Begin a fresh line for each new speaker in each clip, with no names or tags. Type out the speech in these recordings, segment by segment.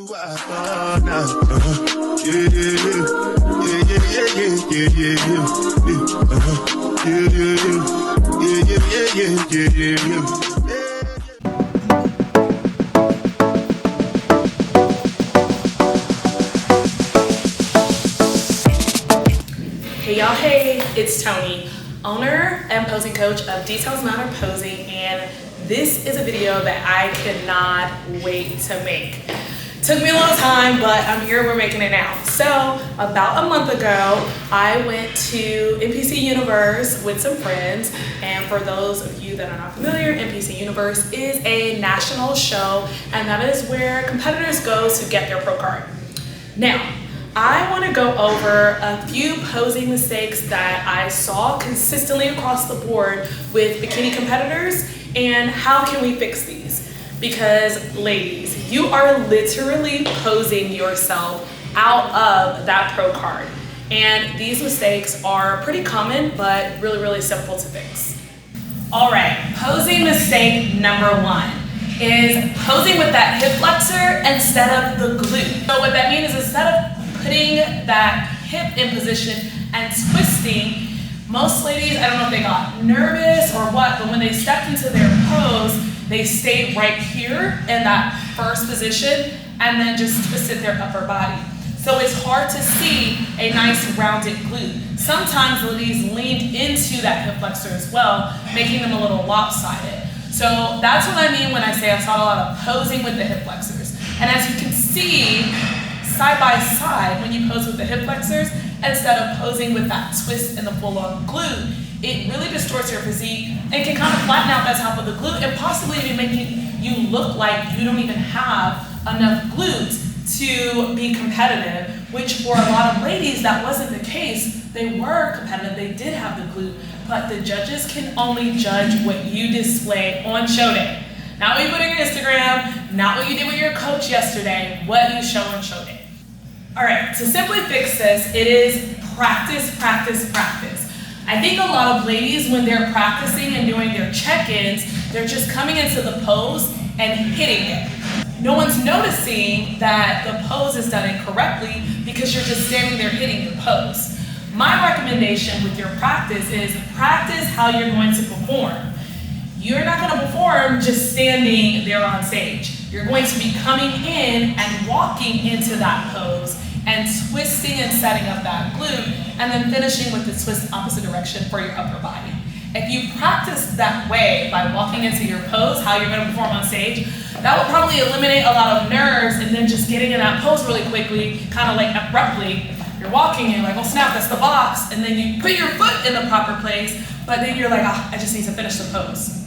Hey y'all, hey, it's Tony, owner and posing coach of Details Matter Posing, and this is a video that I cannot wait to make. Took me a long time, but I'm here, we're making it now. So about a month ago, I went to NPC Universe with some friends, and for those of you that are not familiar, NPC Universe is a national show, and that is where competitors go to get their pro card. Now, I want to go over a few posing mistakes that I saw consistently across the board with bikini competitors and how can we fix these? Because ladies, you are literally posing yourself out of that pro card. And these mistakes are pretty common, but really simple to fix. All right, posing mistake number one is posing with that hip flexor instead of the glute. So what that means is instead of putting that hip in position and twisting, most ladies, I don't know if they got nervous or what, but when they stepped into their pose, they stayed right here in that first position and then just twisted their upper body. So it's hard to see a nice rounded glute. Sometimes ladies leaned into that hip flexor as well, making them a little lopsided. So that's what I mean when I say I saw a lot of posing with the hip flexors. And as you can see, side by side, when you pose with the hip flexors, instead of posing with that twist and the full-on glute, it really distorts your physique and can kind of flatten out that top of the glute and possibly even making you look like you don't even have enough glutes to be competitive, which for a lot of ladies, that wasn't the case. They were competitive, they did have the glute, but the judges can only judge what you display on show day. Not what you put on your Instagram, not what you did with your coach yesterday, what you show on show day. All right, to simply fix this, it is practice, practice, practice. I think a lot of ladies, when they're practicing and doing their check-ins, they're just coming into the pose and hitting it. No one's noticing that the pose is done incorrectly because you're just standing there hitting your pose. My recommendation with your practice is practice how you're going to perform. You're not going to perform just standing there on stage. You're going to be coming in and walking into that pose and twisting and setting up that glute and then finishing with the twist opposite direction for your upper body. If you practice that way by walking into your pose, how you're going to perform on stage, that will probably eliminate a lot of nerves and then just getting in that pose really quickly, kind of like abruptly. You're walking and you're like, oh snap, that's the box, and then you put your foot in the proper place, but then you're like, oh, I just need to finish the pose.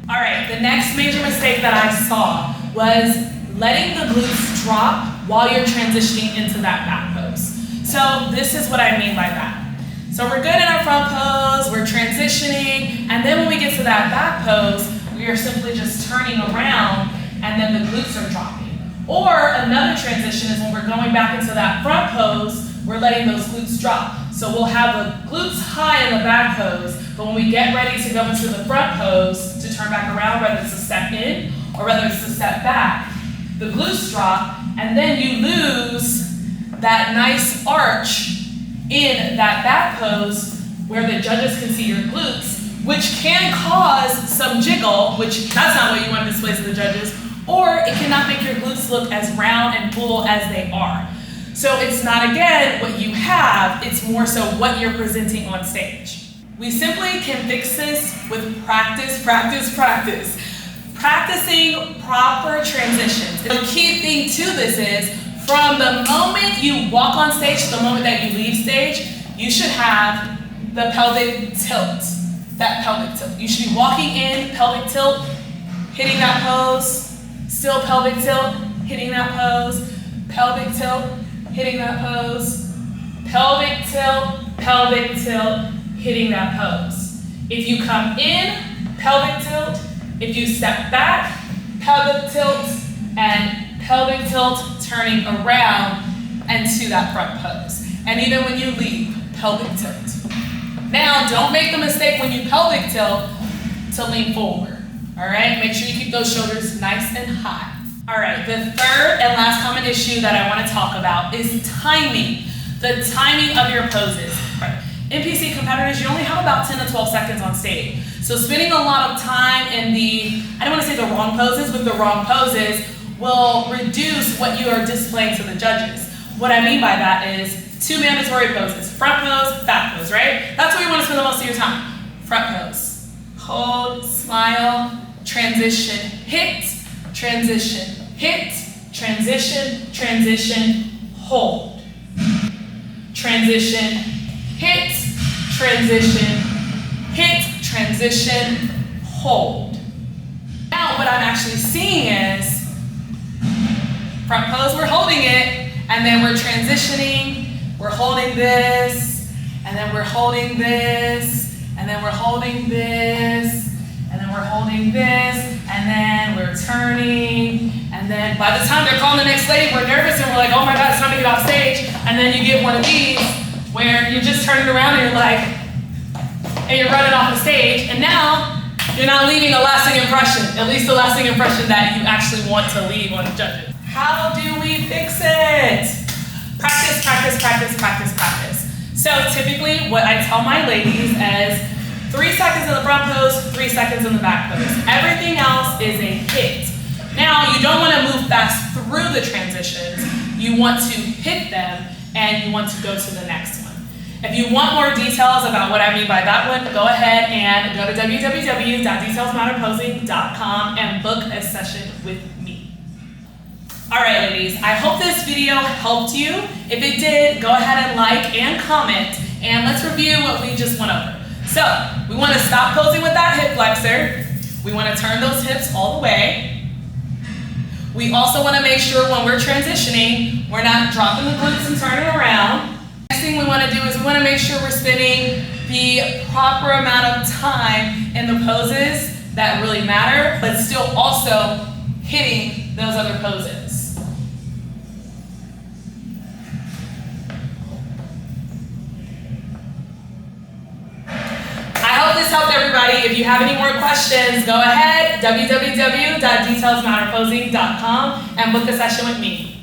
All right, the next major mistake that I saw was letting the glutes drop while you're transitioning into that back pose. So this is what I mean by that. So we're good in our front pose, we're transitioning, and then when we get to that back pose, we are simply just turning around and then the glutes are dropping. Or another transition is when we're going back into that front pose, we're letting those glutes drop. So we'll have the glutes high in the back pose, but when we get ready to go into the front pose to turn back around, whether it's a step in or whether it's a step back, the glutes drop, and then you lose that nice arch in that back pose where the judges can see your glutes, which can cause some jiggle, which that's not what you want to display to the judges, or it cannot make your glutes look as round and full as they are. So it's not, again, what you have, it's more so what you're presenting on stage. We simply can fix this with practice, practice, practice. Practicing proper transitions. The key thing to this is, from the moment you walk on stage to the moment that you leave stage, you should have the pelvic tilt, that pelvic tilt. You should be walking in, pelvic tilt, hitting that pose, still pelvic tilt, hitting that pose, pelvic tilt, hitting that pose, pelvic tilt, hitting that pose. If you come in, pelvic tilt. If you step back, pelvic tilt, and pelvic tilt turning around and to that front pose. And even when you leave, pelvic tilt. Now, don't make the mistake when you pelvic tilt to lean forward, all right? Make sure you keep those shoulders nice and high. All right, the third and last common issue that I want to talk about is timing. The timing of your poses. Right. NPC competitors, you only have about 10 to 12 seconds on stage. So spending a lot of time in I don't want to say the wrong poses, but the wrong poses will reduce what you are displaying to the judges. What I mean by that is 2 mandatory poses, front pose, back pose, right? That's where you want to spend the most of your time. Front pose, hold, smile, transition, hit, transition, hit, transition, transition, hold. Transition, hit, transition, hit, transition, hold. Now what I'm actually seeing is front pose, we're holding it, and then we're transitioning, we're holding this, and then we're holding this, and then we're holding this, and then we're holding this, and then we're turning, and then by the time they're calling the next lady, we're nervous and we're like, oh my God, it's time to get off stage, and then you get one of these where you're just turning around and you're like, and you're running off the stage, and now you're not leaving a lasting impression, at least the lasting impression that you actually want to leave on the judges. How do we fix it? Practice, practice, practice, practice, practice. So typically what I tell my ladies is 3 seconds in the front pose, 3 seconds in the back pose. Everything else is a hit. Now, you don't want to move fast through the transitions. You want to hit them and you want to go to the next one. If you want more details about what I mean by that one, go ahead and go to www.detailsmatterposing.com and book a session with me. All right, ladies, I hope this video helped you. If it did, go ahead and like and comment, and let's review what we just went over. So, we want to stop posing with that hip flexor. We want to turn those hips all the way. We also want to make sure when we're transitioning, we're not dropping the glutes and turning around. Next thing we want to do is we want to make sure we're spending the proper amount of time in the poses that really matter, but still also hitting those other poses. I hope this helped everybody. If you have any more questions, go ahead, www.detailsmatterposing.com and book a session with me.